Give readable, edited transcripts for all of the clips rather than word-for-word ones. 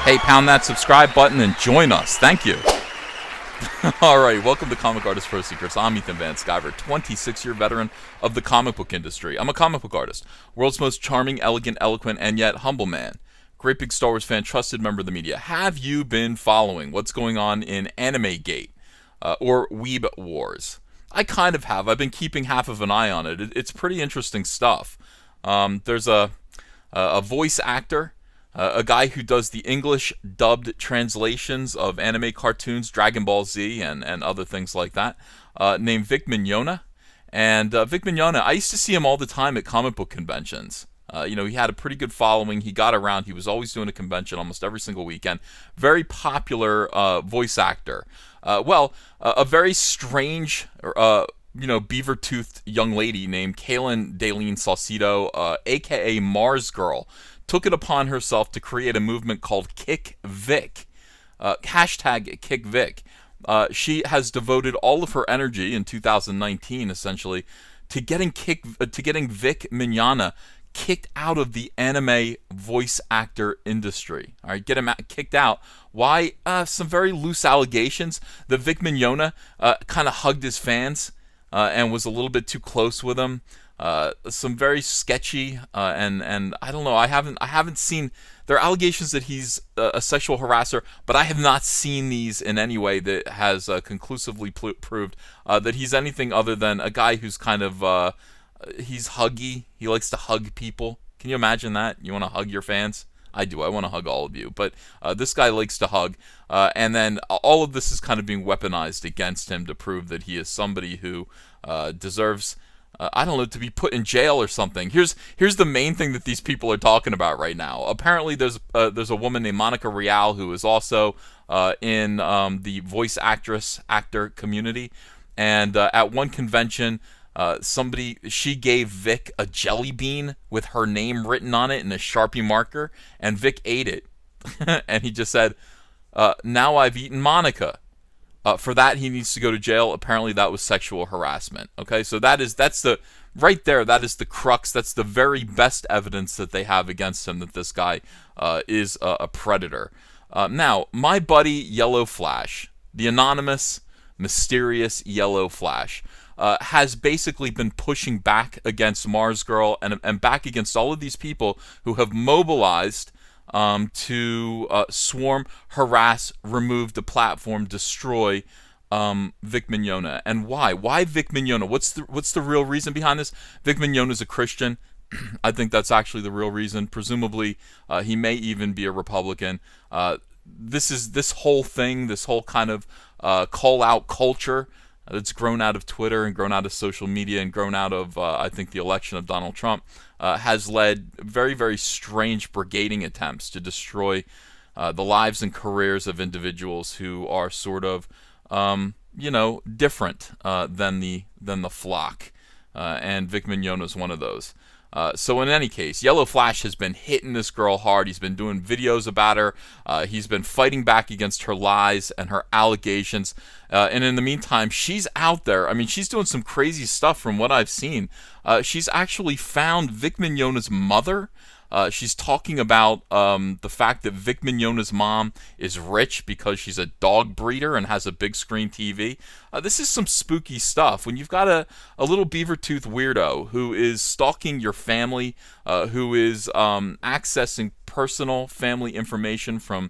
Hey, pound that subscribe button and join us. Thank you. Alright, welcome to Comic Artist Pro Secrets. I'm Ethan Van Sciver, 26-year veteran of the comic book industry. I'm a comic book artist, world's most charming, elegant, eloquent, and yet humble man. Great big Star Wars fan, trusted member of the media. Have you been following what's going on in Anime Gate, or WEEBWARS? I kind of have. I've been keeping half of an eye on it. It's pretty interesting stuff. There's a voice actor, a guy who does the English dubbed translations of anime cartoons, Dragon Ball Z, and other things like that, named Vic Mignogna. And Vic Mignogna, I used to see him all the time at comic book conventions. He had a pretty good following. He got around. He was always doing a convention almost every single weekend. Very popular voice actor. A very strange, beaver-toothed young lady named Kaylin Daleen Saucedo, a.k.a. MARZGURL, took it upon herself to create a movement called Kick Vic. Hashtag Kick Vic. She has devoted all of her energy in 2019, essentially, to getting Vic Mignogna kicked out of the anime voice actor industry. All right, get him kicked out. Why? Some very loose allegations that Vic Mignogna kind of hugged his fans and was a little bit too close with them. Some very sketchy and I don't know. I haven't seen. There are allegations that he's a sexual harasser, but I have not seen these in any way that has conclusively proved that he's anything other than a guy who's kind of he's huggy. He likes to hug people. Can you imagine that? You want to hug your fans? I do. I want to hug all of you. But this guy likes to hug. And then all of this is kind of being weaponized against him to prove that he is somebody who deserves, I don't know, to be put in jail or something. Here's the main thing that these people are talking about right now. Apparently there's a woman named Monica Rial who is also in the voice actor community. And at one convention, she gave Vic a jelly bean with her name written on it in a Sharpie marker, and Vic ate it. And he just said, now I've eaten Monica. For that, he needs to go to jail. Apparently, that was sexual harassment. Okay, so that's the right there. That is the crux. That's the very best evidence that they have against him that this guy is a predator. Now, my buddy YELLOWFLASH, the anonymous, mysterious YELLOWFLASH, has basically been pushing back against MARZGURL and back against all of these people who have mobilized to swarm, harass, remove the platform, destroy Vic Mignogna. And why? Why Vic Mignogna? What's the real reason behind this? Vic Mignogna is a Christian. I think that's actually the real reason. Presumably, he may even be a Republican. This whole thing, this whole kind of call-out culture that's grown out of Twitter and grown out of social media and grown out of, I think, the election of Donald Trump, has led very, very strange brigading attempts to destroy the lives and careers of individuals who are sort of, different than the flock. And Vic Mignogna is one of those. So in any case, YELLOWFLASH has been hitting this girl hard. He's been doing videos about her. He's been fighting back against her lies and her allegations. And in the meantime, she's out there. I mean, she's doing some crazy stuff from what I've seen. She's actually found Vic Mignogna's mother. She's talking about the fact that Vic Mignogna's mom is rich because she's a dog breeder and has a big screen TV. This is some spooky stuff. When you've got a little beaver-toothed weirdo who is stalking your family, who is accessing personal family information from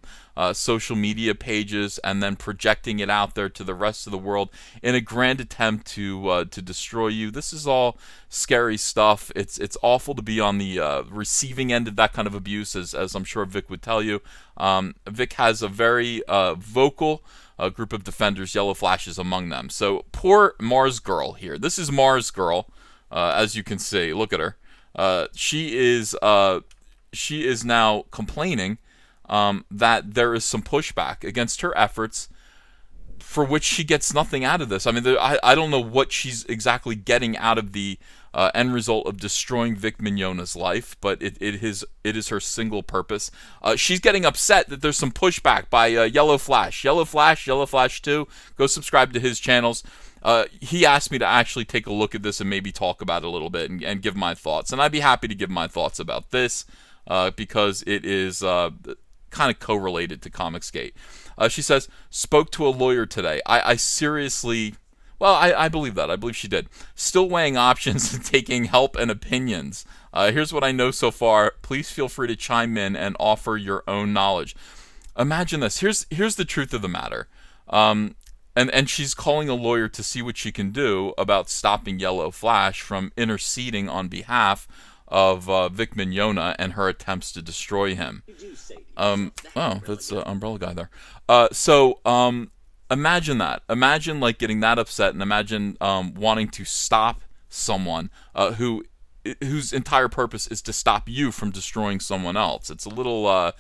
social media pages and then projecting it out there to the rest of the world in a grand attempt to destroy you. This is all scary stuff. It's awful to be on the receiving end of that kind of abuse, as I'm sure Vic would tell you. Vic has a very vocal group of defenders. YELLOWFLASH is among them. So poor MARZGURL here. This is MARZGURL, as you can see. Look at her. She is now complaining that there is some pushback against her efforts, for which she gets nothing out of this. I mean, I don't know what she's exactly getting out of the end result of destroying Vic Mignogna's life, but it is her single purpose. She's getting upset that there's some pushback by YELLOWFLASH. YELLOWFLASH 2. Go subscribe to his channels. He asked me to actually take a look at this and maybe talk about it a little bit and give my thoughts. And I'd be happy to give my thoughts about this because it is kind of correlated to Comicsgate. She says, spoke to a lawyer today. I seriously... Well, I believe that. I believe she did. Still weighing options and taking help and opinions. Here's what I know so far. Please feel free to chime in and offer your own knowledge. Imagine this. Here's the truth of the matter. And she's calling a lawyer to see what she can do about stopping YELLOWFLASH from interceding on behalf of Vic Mignogna and her attempts to destroy him. Oh, that's the umbrella guy there. Imagine that. Imagine like getting that upset, and imagine wanting to stop someone whose entire purpose is to stop you from destroying someone else. It's a little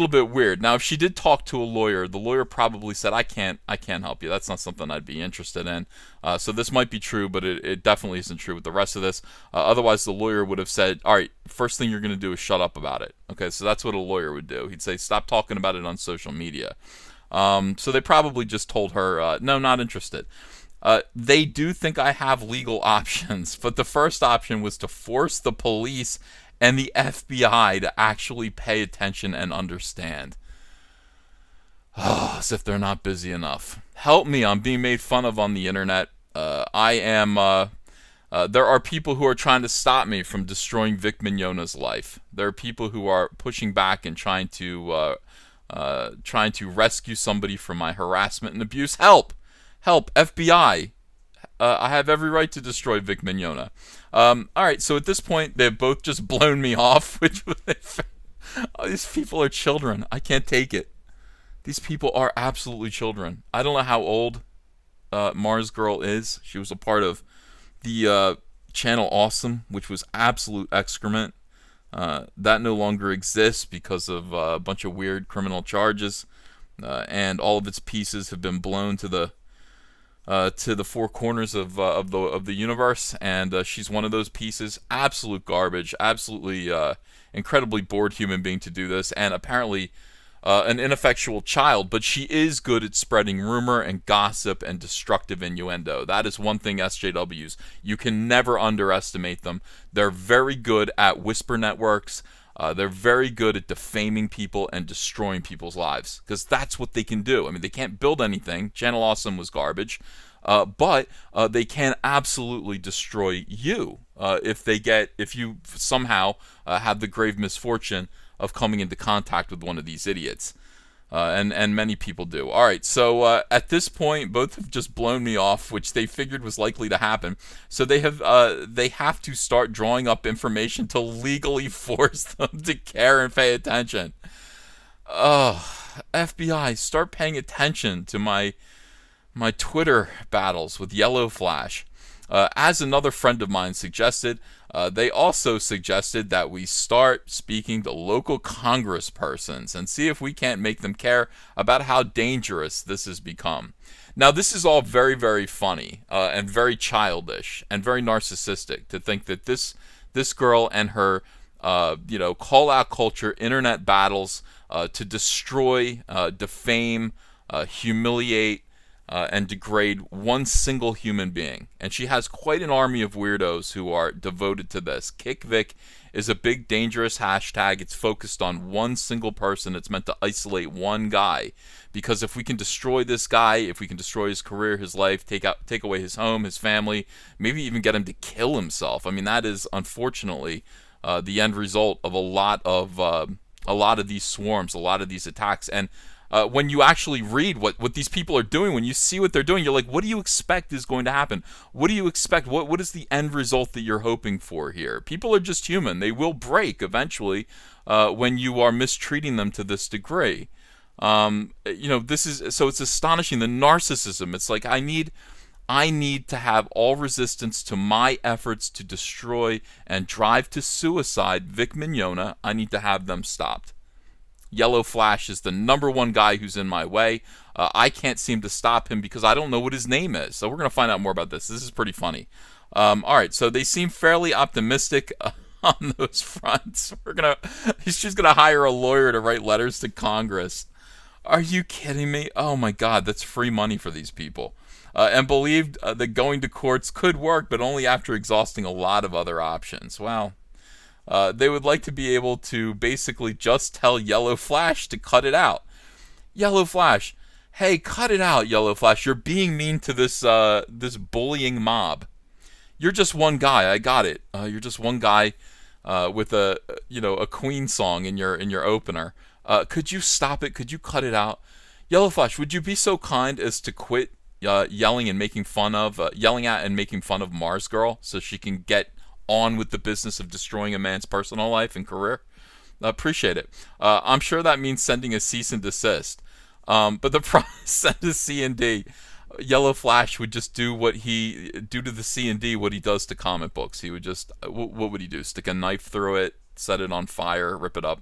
bit weird. Now, if she did talk to a lawyer, the lawyer probably said, I can't help you. That's not something I'd be interested in. So this might be true, but it definitely isn't true with the rest of this. Otherwise, the lawyer would have said, all right, first thing you're going to do is shut up about it. Okay, so that's what a lawyer would do. He'd say, stop talking about it on social media. So they probably just told her, no, not interested. They do think I have legal options, but the first option was to force the police and the FBI to actually pay attention and understand. As if they're not busy enough. Help me, I'm being made fun of on the internet. There are people who are trying to stop me from destroying Vic Mignogna's life. There are people who are pushing back and trying to rescue somebody from my harassment and abuse. Help! Help! FBI! I have every right to destroy Vic Mignogna. Alright, so at this point, they've both just blown me off, these people are children. I can't take it. These people are absolutely children. I don't know how old MARZGURL is. She was a part of the channel Awesome, which was absolute excrement. That no longer exists because of a bunch of weird criminal charges, and all of its pieces have been blown to the four corners of the universe, and she's one of those pieces. Absolute garbage. Absolutely incredibly bored human being to do this, and apparently an ineffectual child. But she is good at spreading rumor and gossip and destructive innuendo. That is one thing SJWs. You can never underestimate them. They're very good at whisper networks. They're very good at defaming people and destroying people's lives, because that's what they can do. I mean, they can't build anything. Channel Awesome was garbage, but they can absolutely destroy you if you somehow have the grave misfortune of coming into contact with one of these idiots. And many people do. All right, so at this point, both have just blown me off, which they figured was likely to happen. So they have to start drawing up information to legally force them to care and pay attention. FBI, start paying attention to my Twitter battles with YELLOWFLASH. As another friend of mine suggested, they also suggested that we start speaking to local congresspersons and see if we can't make them care about how dangerous this has become. Now, this is all very, very funny and very childish and very narcissistic to think that this girl and her call-out culture internet battles to destroy, defame, humiliate, and degrade one single human being. And she has quite an army of weirdos who are devoted to this. Kick Vic is a big, dangerous hashtag. It's focused on one single person. It's meant to isolate one guy. Because if we can destroy this guy, if we can destroy his career, his life, take away his home, his family, maybe even get him to kill himself. I mean, that is unfortunately the end result of a lot of these swarms, a lot of these attacks. And when you actually read what these people are doing, when you see what they're doing, you're like, what do you expect is going to happen? What do you expect? What is the end result that you're hoping for here? People are just human. They will break eventually when you are mistreating them to this degree. This is, so it's astonishing, the narcissism. It's like, I need to have all resistance to my efforts to destroy and drive to suicide Vic Mignogna. I need to have them stopped. YELLOWFLASH is the #1 guy who's in my way. I can't seem to stop him because I don't know what his name is. So we're going to find out more about this. This is pretty funny. All right, so they seem fairly optimistic on those fronts. She's going to hire a lawyer to write letters to Congress. Are you kidding me? Oh my God, that's free money for these people. And believed that going to courts could work, but only after exhausting a lot of other options. Well, They would like to be able to basically just tell YELLOWFLASH to cut it out. YELLOWFLASH, hey, cut it out, YELLOWFLASH. You're being mean to this bullying mob. You're just one guy. I got it. You're just one guy with a Queen song in your opener. Could you stop it? Could you cut it out? YELLOWFLASH, would you be so kind as to quit yelling and making fun of yelling at and making fun of MARZGURL so she can get on with the business of destroying a man's personal life and career? Appreciate it. I'm sure that means sending a cease and desist. But the send a C&D. YELLOWFLASH would just do to the C&D what he does to comic books. He would just, what would he do? Stick a knife through it, set it on fire, rip it up.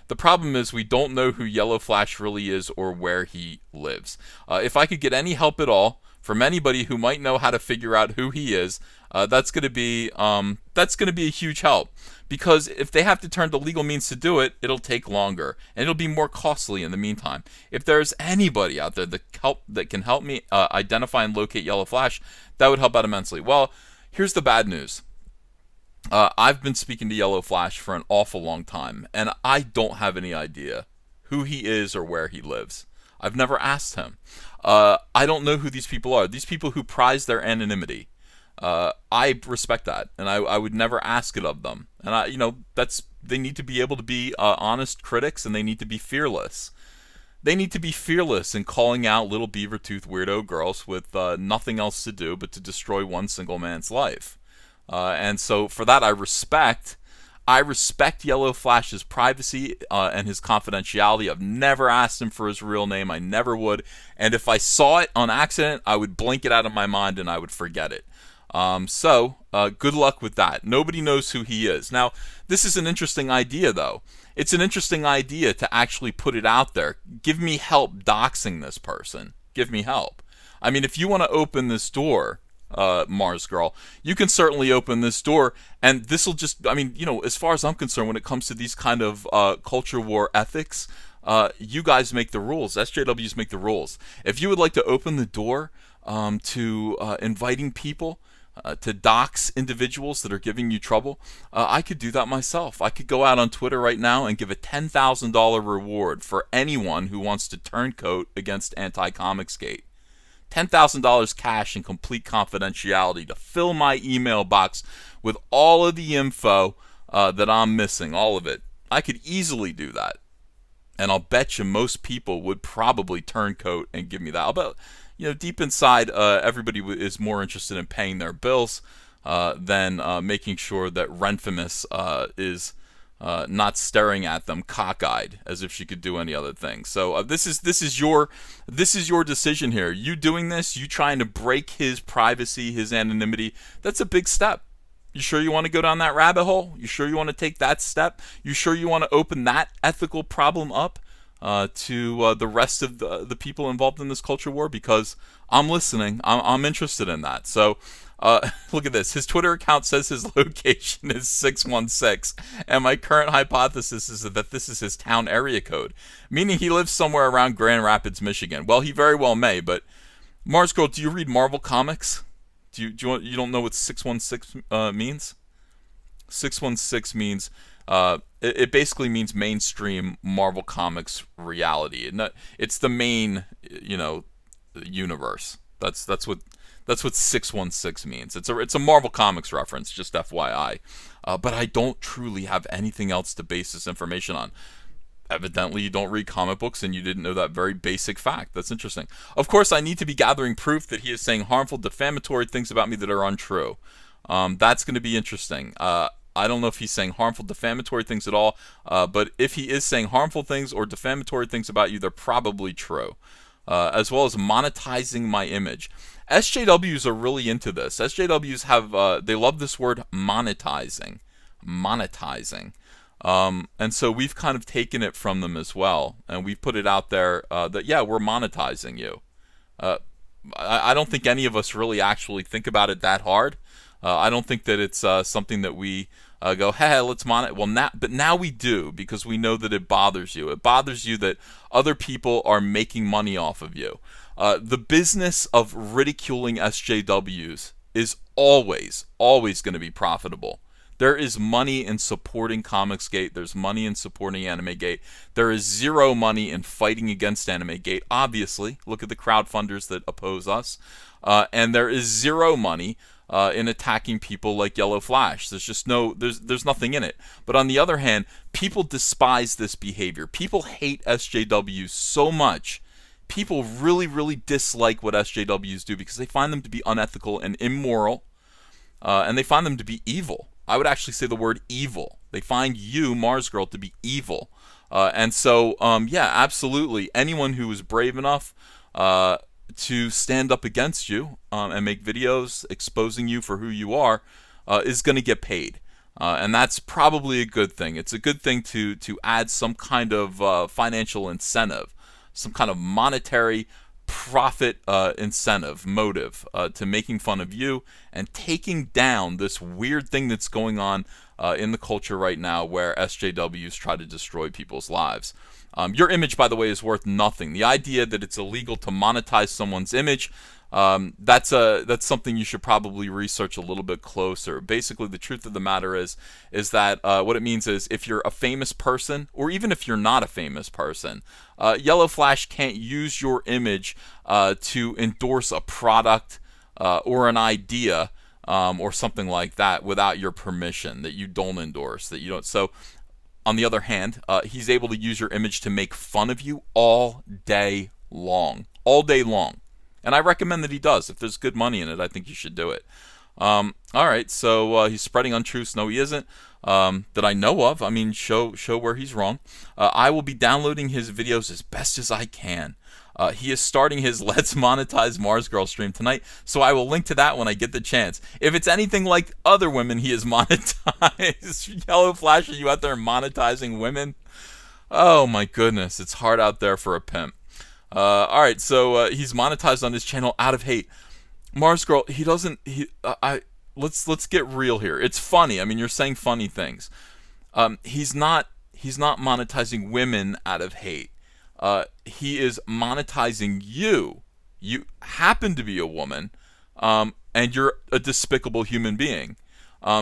The problem is we don't know who YELLOWFLASH really is or where he lives. If I could get any help at all from anybody who might know how to figure out who he is, that's going to be a huge help. Because if they have to turn to legal means to do it, it'll take longer and it'll be more costly in the meantime. If there's anybody out there that can help me identify and locate YELLOWFLASH, that would help out immensely. Well, here's the bad news. I've been speaking to YELLOWFLASH for an awful long time, and I don't have any idea who he is or where he lives. I've never asked him. I don't know who these people are. These people who prize their anonymity. I respect that, and I would never ask it of them. And they need to be able to be honest critics, and they need to be fearless. They need to be fearless in calling out little beaver-toothed weirdo girls with nothing else to do but to destroy one single man's life. And so for that, I respect YELLOWFLASH's privacy and his confidentiality. I've never asked him for his real name. I never would. And if I saw it on accident, I would blink it out of my mind and I would forget it. So good luck with that. Nobody knows who he is. Now, this is an interesting idea, though. It's an interesting idea to actually put it out there. Give me help doxing this person. Give me help. I mean, if you want to open this door, MARZGURL, you can certainly open this door, and this will just, as far as I'm concerned, when it comes to these kind of culture war ethics, you guys make the rules. SJWs make the rules. If you would like to open the door to inviting people to dox individuals that are giving you trouble, I could do that myself. I could go out on Twitter right now and give a $10,000 reward for anyone who wants to turncoat against Anti-Comicsgate. $10,000 cash and complete confidentiality to fill my email box with all of the info that I'm missing, all of it. I could easily do that. And I'll bet you most people would probably turncoat and give me that. I'll bet, deep inside, everybody is more interested in paying their bills than making sure that Renfamous is not staring at them cockeyed as if she could do any other thing. So this is your decision here. You doing this, you trying to break his privacy, his anonymity. That's a big step. You sure you want to go down that rabbit hole? You sure you want to take that step? You sure you want to open that ethical problem up to the rest of the people involved in this culture war? Because I'm listening. I'm interested in that. So look at this. His Twitter account says his location is 616, and my current hypothesis is that this is his town area code, meaning he lives somewhere around Grand Rapids, Michigan. Well, he very well may, but MARZGURL, do you read Marvel Comics? You don't know what 616 means? 616 means it basically means mainstream Marvel Comics reality. It's the main universe. That's what 616 means. It's a Marvel Comics reference, just FYI. But I don't truly have anything else to base this information on. Evidently, you don't read comic books and you didn't know that very basic fact. That's interesting. Of course, I need to be gathering proof that he is saying harmful, defamatory things about me that are untrue. That's going to be interesting. I don't know if he's saying harmful, defamatory things at all, but if he is saying harmful things or defamatory things about you, they're probably true. As well as monetizing my image. SJWs are really into this. SJWs have, they love this word monetizing. Monetizing. And so we've kind of taken it from them as well. And we've put it out there that, yeah, we're monetizing you. I don't think any of us really actually think about it that hard. I don't think that it's something that we go, hey, let's monetize. Well, but now we do, because we know that it bothers you. It bothers you that other people are making money off of you. The business of ridiculing SJWs is always going to be profitable. There is money in supporting Comicsgate. There's money in supporting AnimeGate. There is zero money in fighting against AnimeGate. Obviously, look at the crowdfunders that oppose us. And there is zero money in attacking people like YELLOWFLASH. There's just there's nothing in it. But on the other hand, people despise this behavior. People hate SJWs so much. People really, really dislike what SJWs do because they find them to be unethical and immoral, and they find them to be evil. I would actually say the word evil. They find you, MARZGURL, to be evil. And so, yeah, absolutely. Anyone who is brave enough to stand up against you and make videos exposing you for who you are is going to get paid. And that's probably a good thing. It's a good thing to add some kind of financial incentive, some kind of monetary profit incentive, motive to making fun of you and taking down this weird thing that's going on in the culture right now where SJWs try to destroy people's lives. Your image, by the way, is worth nothing. The idea that it's illegal to monetize someone's image, that's something you should probably research a little bit closer. Basically, the truth of the matter is that what it means is if you're a famous person, or even if you're not a famous person, YELLOWFLASH can't use your image to endorse a product or an idea or something like that without your permission, that you don't endorse, that you don't. So, on the other hand, he's able to use your image to make fun of you all day long. All day long. And I recommend that he does. If there's good money in it, I think you should do it. All right, so he's spreading untruths. No, he isn't. That I know of. I mean, show where he's wrong. I will be downloading his videos as best as I can. He is starting his Let's Monetize MARZGURL stream tonight, so I will link to that when I get the chance. If it's anything like other women he has monetized, YELLOWFLASH, are you out there monetizing women? Oh my goodness, it's hard out there for a pimp. All right, so he's monetized on his channel out of hate. MARZGURL, he doesn't. Let's get real here. It's funny. I mean, you're saying funny things. He's not monetizing women out of hate. He is monetizing you. You happen to be a woman, and you're a despicable human being.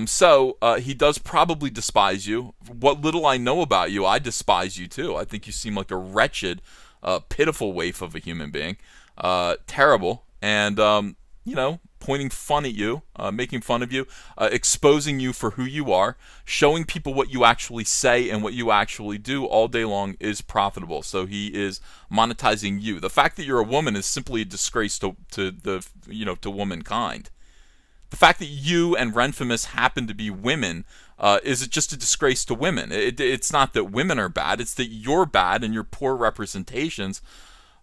So he does probably despise you. What little I know about you, I despise you too. I think you seem like a wretched, pitiful waif of a human being. Terrible. And, pointing fun at you, making fun of you, exposing you for who you are, showing people what you actually say and what you actually do all day long is profitable. So he is monetizing you. The fact that you're a woman is simply a disgrace to womankind. The fact that you and Renfamous happen to be women is just a disgrace to women. It's not that women are bad, it's that you're bad and you're poor representations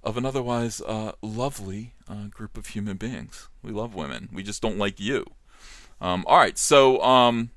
of an otherwise lovely group of human beings. We love women. We just don't like you. All right, so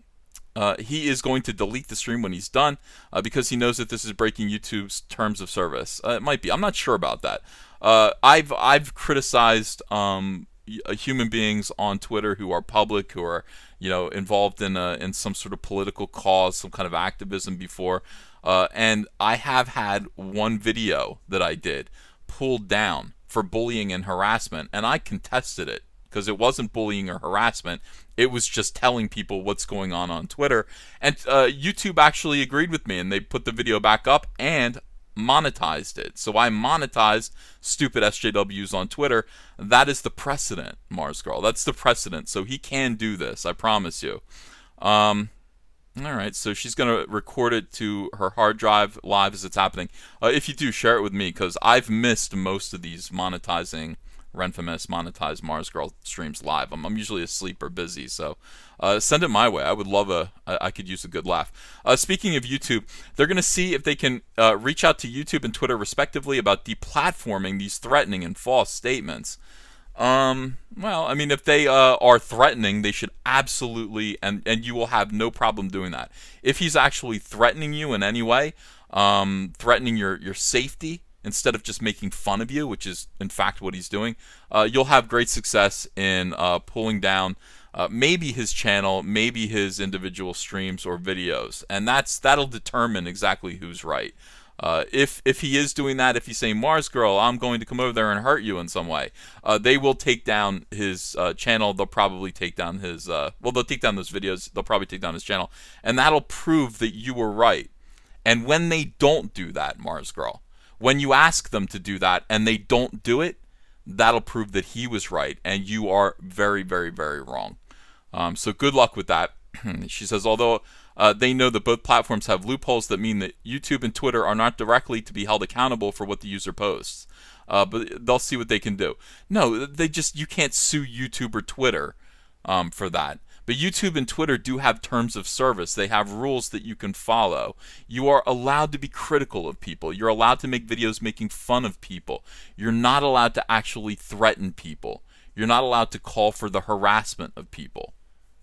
he is going to delete the stream when he's done because he knows that this is breaking YouTube's terms of service. It might be. I'm not sure about that. I've criticized human beings on Twitter who are public, who are involved in some sort of political cause, some kind of activism before, and I have had one video that I did pulled down for bullying and harassment, and I contested it because it wasn't bullying or harassment. It was just telling people what's going on Twitter, and YouTube actually agreed with me, and they put the video back up and monetized it. So I monetized stupid SJWs on Twitter. That is the precedent, MARZGURL. That's the precedent. So he can do this, I promise you. All right, so she's going to record it to her hard drive live as it's happening. If you do, share it with me, because I've missed most of these monetizing Renfamous, monetize MARZGURL streams live. I'm usually asleep or busy, so send it my way. I would love I could use a good laugh. Speaking of YouTube, they're going to see if they can reach out to YouTube and Twitter respectively about deplatforming these threatening and false statements. Well, I mean, if they are threatening, they should absolutely, and you will have no problem doing that. If he's actually threatening you in any way, threatening your safety, instead of just making fun of you, which is in fact what he's doing, you'll have great success in pulling down maybe his channel, maybe his individual streams or videos, and that'll determine exactly who's right. If he is doing that, if he's saying, MARZGURL, I'm going to come over there and hurt you in some way, they will take down his channel. They'll probably take down his, they'll take down those videos. They'll probably take down his channel. And that'll prove that you were right. And when they don't do that, MARZGURL, when you ask them to do that and they don't do it, that'll prove that he was right and you are very, very, very wrong. So good luck with that. She says, although they know that both platforms have loopholes that mean that YouTube and Twitter are not directly to be held accountable for what the user posts. But they'll see what they can do. No, you can't sue YouTube or Twitter for that. But YouTube and Twitter do have terms of service. They have rules that you can follow. You are allowed to be critical of people. You're allowed to make videos making fun of people. You're not allowed to actually threaten people. You're not allowed to call for the harassment of people.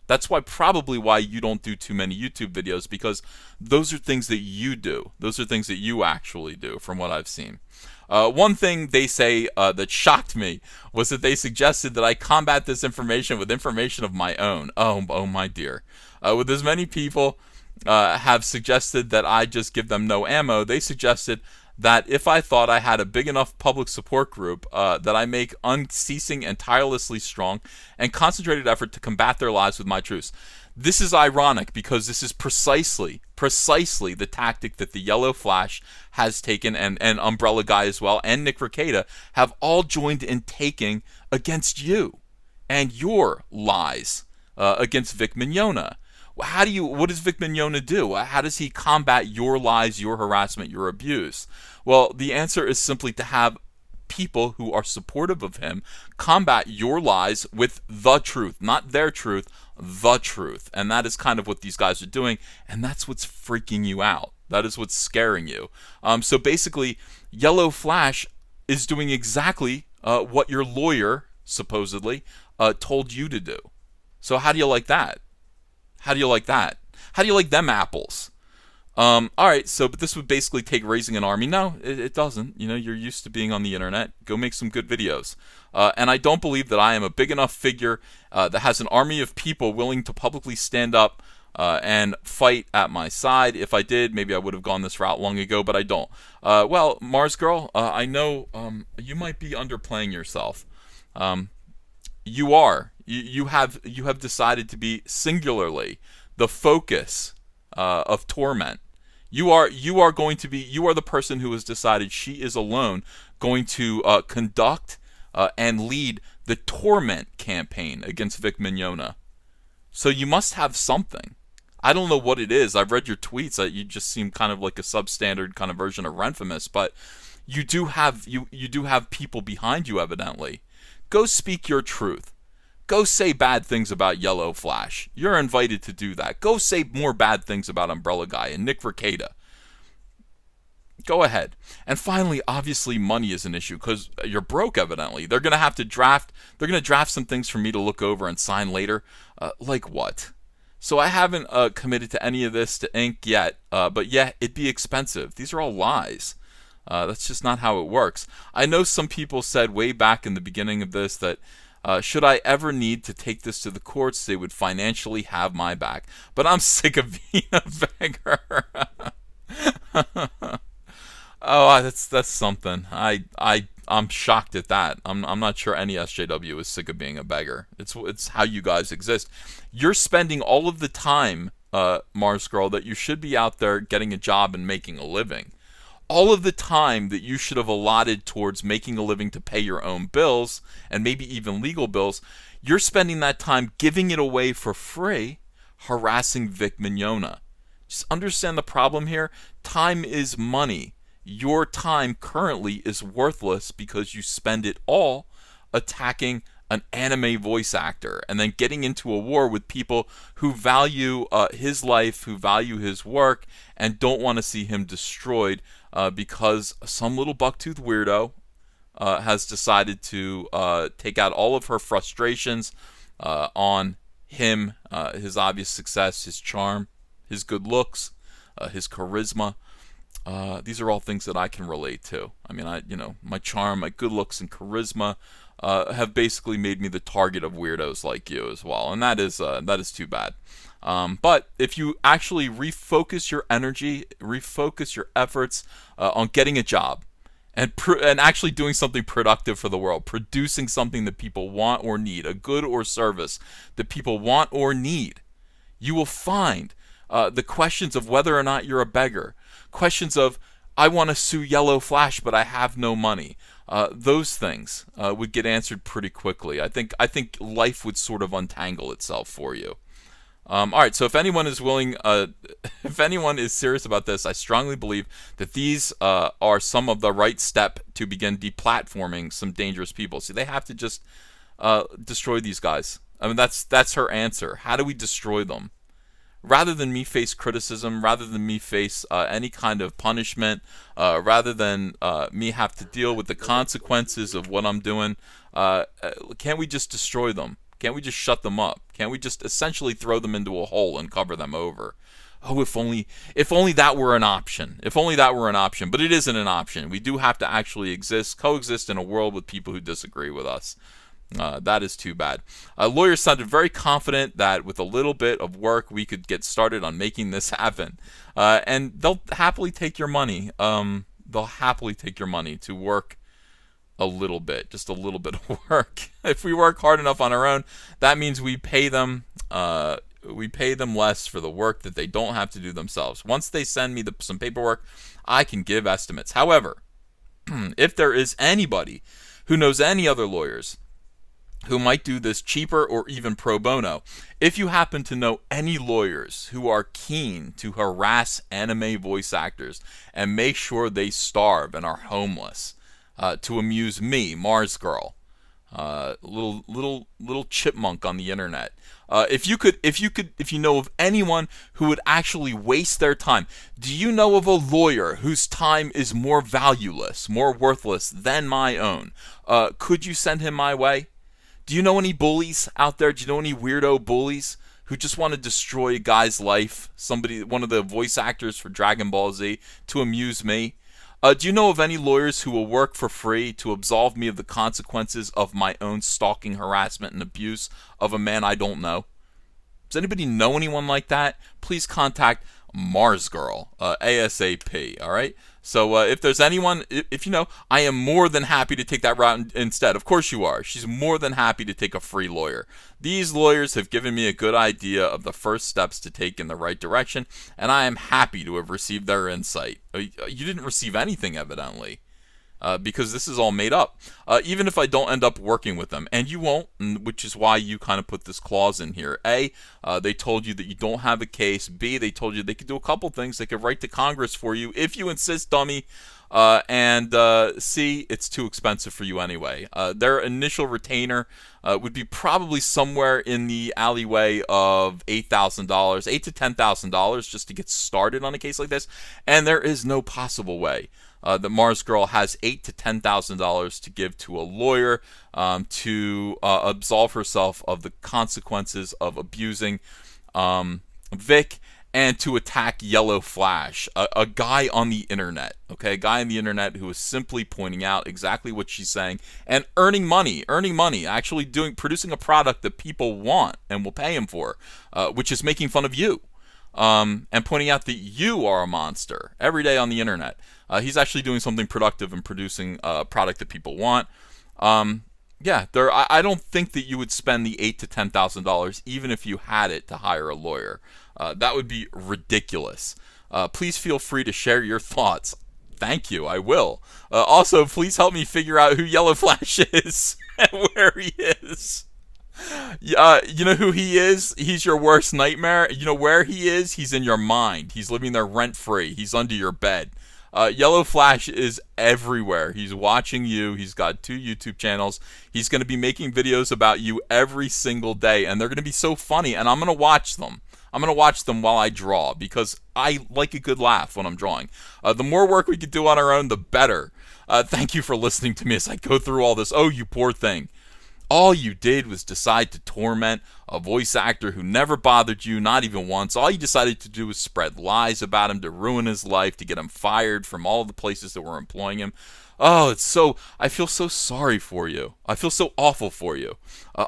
That's probably why you don't do too many YouTube videos, because those are things that you do. Those are things that you actually do, from what I've seen. One thing they say that shocked me was that they suggested that I combat this information with information of my own. Oh my dear. With as many people have suggested that I just give them no ammo, they suggested that if I thought I had a big enough public support group, that I make unceasing and tirelessly strong and concentrated effort to combat their lies with my truths. This is ironic because this is precisely the tactic that the YELLOWFLASH has taken, and Umbrella Guy as well, and Nick Rekieta have all joined in taking against you and your lies against Vic Mignogna. What does Vic Mignogna do? How does he combat your lies, your harassment, your abuse? Well, the answer is simply to have people who are supportive of him combat your lies with the truth, not their truth, the truth. And that is kind of what these guys are doing, and that's what's freaking you out. That is what's scaring you. So basically, YELLOWFLASH is doing exactly what your lawyer, supposedly, told you to do. So how do you like that? How do you like that? How do you like them apples? Alright, but this would basically take raising an army. No, it doesn't. You know, you're used to being on the internet. Go make some good videos. And I don't believe that I am a big enough figure that has an army of people willing to publicly stand up and fight at my side. If I did, maybe I would have gone this route long ago, but I don't. Well, MARZGURL, I know you might be underplaying yourself. You are. You have decided to be singularly the focus of torment. You are the person who has decided she is alone going to conduct and lead the torment campaign against Vic Mignogna. So you must have something. I don't know what it is. I've read your tweets. You just seem kind of like a substandard kind of version of Renfamous, but you do have people behind you, evidently. Go speak your truth. Go say bad things about YELLOWFLASH. You're invited to do that. Go say more bad things about Umbrella Guy and Nick Rekieta. Go ahead. And finally, obviously, money is an issue because you're broke, evidently. They're going to have to draft. They're going to draft some things for me to look over and sign later. Like what? So I haven't committed to any of this to ink yet. But yeah, it'd be expensive. These are all lies. That's just not how it works. I know some people said way back in the beginning of this that should I ever need to take this to the courts, they would financially have my back. But I'm sick of being a beggar. Oh, that's something. I'm shocked at that. I'm not sure any SJW is sick of being a beggar. It's how you guys exist. You're spending all of the time, MARZGURL, that you should be out there getting a job and making a living. All of the time that you should have allotted towards making a living to pay your own bills, and maybe even legal bills, you're spending that time giving it away for free, harassing Vic Mignogna. Just understand the problem here. Time is money. Your time currently is worthless because you spend it all attacking an anime voice actor and then getting into a war with people who value his life, who value his work, and don't want to see him destroyed because some little bucktooth weirdo has decided to take out all of her frustrations on him, his obvious success, his charm, his good looks, his charisma. These are all things that I can relate to. I mean, my charm, my good looks, and charisma have basically made me the target of weirdos like you as well, and that is too bad. But if you actually refocus your energy, refocus your efforts on getting a job, and actually doing something productive for the world, producing something that people want or need, a good or service that people want or need, you will find the questions of whether or not you're a beggar, questions of, I want to sue YELLOWFLASH, but I have no money. Those things would get answered pretty quickly. I think life would sort of untangle itself for you. All right, so if anyone is willing, if anyone is serious about this, I strongly believe that these are some of the right step to begin deplatforming some dangerous people. See, they have to just destroy these guys. I mean, that's her answer. How do we destroy them? Rather than me face criticism, rather than me face any kind of punishment, rather than me have to deal with the consequences of what I'm doing, can't we just destroy them? Can't we just shut them up? Can't we just essentially throw them into a hole and cover them over? Oh, if only that were an option. If only that were an option. But it isn't an option. We do have to actually coexist in a world with people who disagree with us. That is too bad. Lawyers sounded very confident that with a little bit of work we could get started on making this happen. And they'll happily take your money. They'll happily take your money to work a little bit, just a little bit of work. If we work hard enough on our own, that means we pay them less for the work that they don't have to do themselves. Once they send me some paperwork, I can give estimates. However, if there is anybody who knows any other lawyers who might do this cheaper or even pro bono, if you happen to know any lawyers who are keen to harass anime voice actors and make sure they starve and are homeless, to amuse me, MARZGURL, little chipmunk on the internet. If you know of anyone who would actually waste their time, do you know of a lawyer whose time is more valueless, more worthless than my own? Could you send him my way? Do you know any bullies out there? Do you know any weirdo bullies who just want to destroy a guy's life? One of the voice actors for Dragon Ball Z, to amuse me? Do you know of any lawyers who will work for free to absolve me of the consequences of my own stalking, harassment, and abuse of a man I don't know? Does anybody know anyone like that? Please contact MARZGURL, ASAP, all right? So if there's anyone, if you know, I am more than happy to take that route instead. Of course you are. She's more than happy to take a free lawyer. These lawyers have given me a good idea of the first steps to take in the right direction, and I am happy to have received their insight. You didn't receive anything, evidently. Because this is all made up. Even if I don't end up working with them, and you won't, which is why you kind of put this clause in here. A, they told you that you don't have a case. B, they told you they could do a couple things. They could write to Congress for you if you insist, dummy. And C, it's too expensive for you anyway. Their initial retainer would be probably somewhere in the alleyway of $8,000, $8,000 to $10,000 just to get started on a case like this. And there is no possible way that MARZGURL has $8,000 to $10,000 to give to a lawyer to absolve herself of the consequences of abusing Vic and to attack YELLOWFLASH, a guy on the internet, okay, a guy on the internet who is simply pointing out exactly what she's saying and earning money, actually producing a product that people want and will pay him for, which is making fun of you. And pointing out that you are a monster every day on the internet. He's actually doing something productive and producing a product that people want. I don't think that you would spend the $8,000 to $10,000 even if you had it to hire a lawyer. That would be ridiculous. Please feel free to share your thoughts. Thank you, I will. Also, please help me figure out who YELLOWFLASH is and where he is. You know who he is? He's your worst nightmare. You know where he is? He's in your mind. He's living there rent-free. He's under your bed. YELLOWFLASH is everywhere. He's watching you. He's got 2 YouTube channels. He's going to be making videos about you every single day, and they're going to be so funny, and I'm going to watch them. I'm going to watch them while I draw, because I like a good laugh when I'm drawing. The more work we could do on our own, the better. Thank you for listening to me as I go through all this. Oh, you poor thing. All you did was decide to torment a voice actor who never bothered you, not even once. All you decided to do was spread lies about him to ruin his life, to get him fired from all the places that were employing him. Oh, I feel so sorry for you. I feel so awful for you.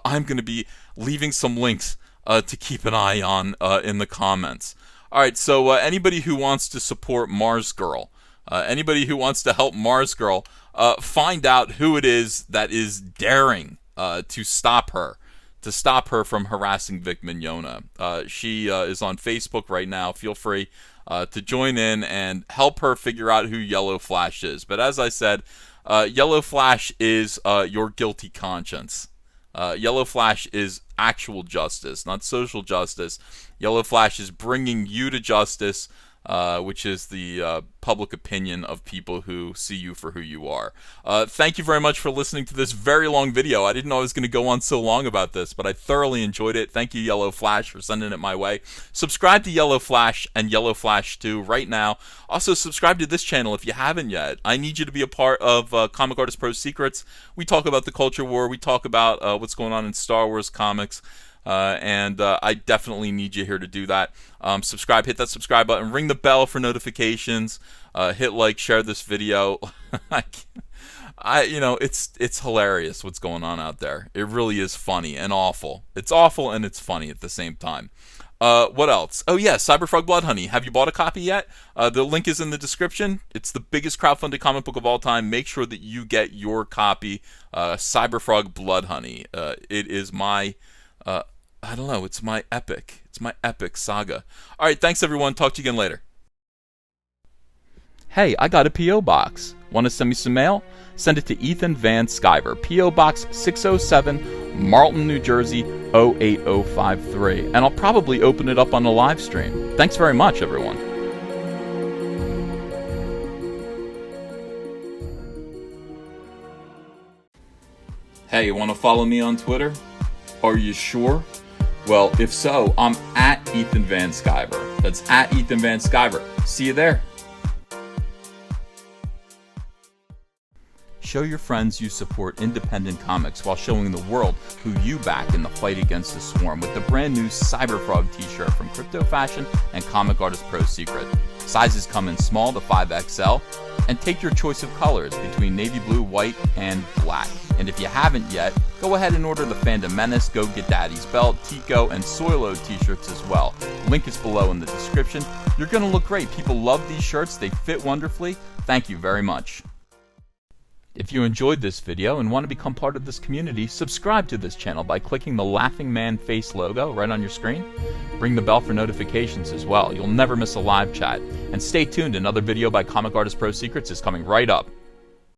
I'm going to be leaving some links to keep an eye on in the comments. All right, so anybody who wants to support MARZGURL, anybody who wants to help MARZGURL, find out who it is that is daring to stop her from harassing Vic Mignogna. She is on Facebook right now. Feel free to join in and help her figure out who YELLOWFLASH is. But as I said, YELLOWFLASH is your guilty conscience. YELLOWFLASH is actual justice, not social justice. YELLOWFLASH is bringing you to justice, which is the public opinion of people who see you for who you are. Thank you very much for listening to this very long video. I didn't know I was going to go on so long about this, but I thoroughly enjoyed it. Thank you, YELLOWFLASH, for sending it my way. Subscribe to YELLOWFLASH and YELLOWFLASH 2 right now. Also, subscribe to this channel if you haven't yet. I need you to be a part of Comic Artist Pro Secrets. We talk about the culture war. We talk about what's going on in Star Wars comics. And I definitely need you here to do that. Subscribe, hit that subscribe button, ring the bell for notifications, hit like, share this video. You know, it's hilarious what's going on out there. It really is funny and awful. It's awful and it's funny at the same time. What else? Oh yeah, Cyberfrog Blood Honey. Have you bought a copy yet? The link is in the description. It's the biggest crowdfunded comic book of all time. Make sure that you get your copy. Cyberfrog Blood Honey. It is my I don't know, it's my epic saga. Alright, thanks everyone, talk to you again later. Hey, I got a P.O. box. Want to send me some mail? Send it to Ethan Van Sciver, P.O. Box 607, Marlton, New Jersey, 08053. And I'll probably open it up on a live stream. Thanks very much, everyone. Hey, you want to follow me on Twitter? Are you sure? Well, if so, I'm at Ethan Van Sciver. That's at Ethan Van Sciver. See you there. Show your friends you support independent comics while showing the world who you back in the fight against the swarm with the brand new Cyberfrog t-shirt from Crypto Fashion and Comic Artist Pro Secret. Sizes come in small to 5XL, and take your choice of colors between navy blue, white, and black. And if you haven't yet, go ahead and order the Fandom Menace, Go Get Daddy's Belt, Tico, and Soilo t-shirts as well. Link is below in the description. You're going to look great. People love these shirts. They fit wonderfully. Thank you very much. If you enjoyed this video and want to become part of this community, subscribe to this channel by clicking the laughing man face logo right on your screen. Ring the bell for notifications as well. You'll never miss a live chat. And stay tuned, another video by Comic Artist Pro Secrets is coming right up.